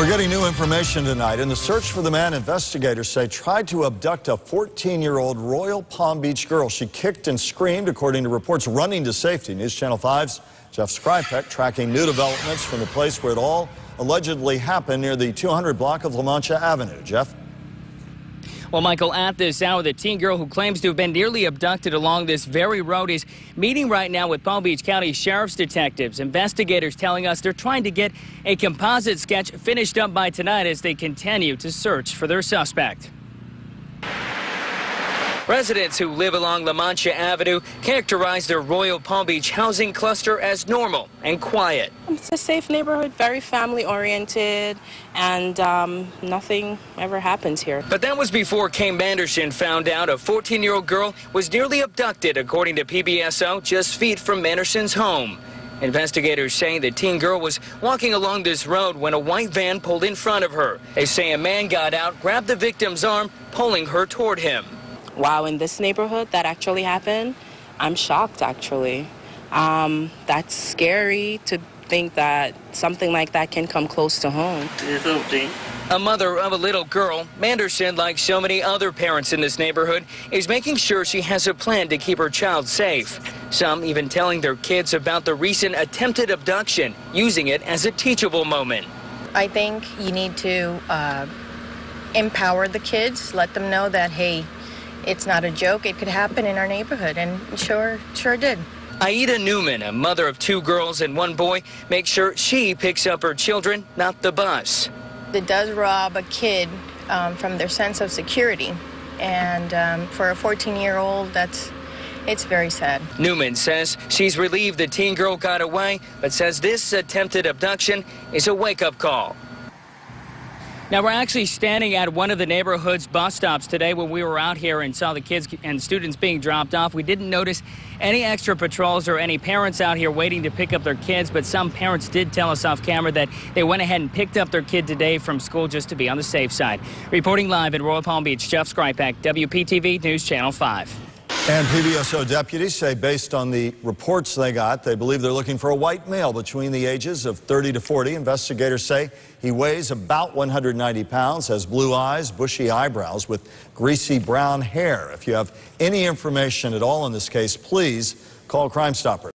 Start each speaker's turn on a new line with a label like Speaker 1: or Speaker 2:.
Speaker 1: We're getting new information tonight. In the search for the man, investigators say tried to abduct a 14-year-old Royal Palm Beach girl. She kicked and screamed, according to reports running to safety. News Channel 5's Jeff Skrypek tracking new developments from the place where it all allegedly happened near the 200 block of La Mancha Avenue. Jeff?
Speaker 2: Well, Michael, at this hour, the teen girl who claims to have been nearly abducted along this very road is meeting right now with Palm Beach County Sheriff's detectives. Investigators telling us they're trying to get a composite sketch finished up by tonight as they continue to search for their suspect. Residents who live along La Mancha Avenue characterize their Royal Palm Beach housing cluster as normal and quiet.
Speaker 3: It's a safe neighborhood, very family-oriented, and nothing ever happens here.
Speaker 2: But that was before Kay Manderson found out a 14-year-old girl was nearly abducted, according to PBSO, just feet from Manderson's home. Investigators say the teen girl was walking along this road when a white van pulled in front of her. They say a man got out, grabbed the victim's arm, pulling her toward him.
Speaker 3: Wow, in this neighborhood that actually happened, I'm shocked, actually. That's scary to think that something like that can come close to home.
Speaker 2: A mother of a little girl, Manderson, like so many other parents in this neighborhood, is making sure she has a plan to keep her child safe. Some even telling their kids about the recent attempted abduction, using it as a teachable moment.
Speaker 4: I think you need to empower the kids, let them know that, hey, it's not a joke, it could happen in our neighborhood, and sure did.
Speaker 2: Aida Newman, a mother of 2 girls and 1 boy, makes sure she picks up her children, not the bus.
Speaker 4: It does rob a kid from their sense of security, and for a 14-year-old, it's very sad.
Speaker 2: Newman says she's relieved the teen girl got away, but says this attempted abduction is a wake-up call. Now, we're actually standing at one of the neighborhood's bus stops today when we were out here and saw the kids and students being dropped off. We didn't notice any extra patrols or any parents out here waiting to pick up their kids, but some parents did tell us off camera that they went ahead and picked up their kid today from school just to be on the safe side. Reporting live in Royal Palm Beach, Jeff Skrypek, WPTV News Channel 5.
Speaker 1: And PBSO deputies say based on the reports they got, they believe they're looking for a white male between the ages of 30 to 40. Investigators say he weighs about 190 pounds, has blue eyes, bushy eyebrows with greasy brown hair. If you have any information at all in this case, please call Crime Stoppers.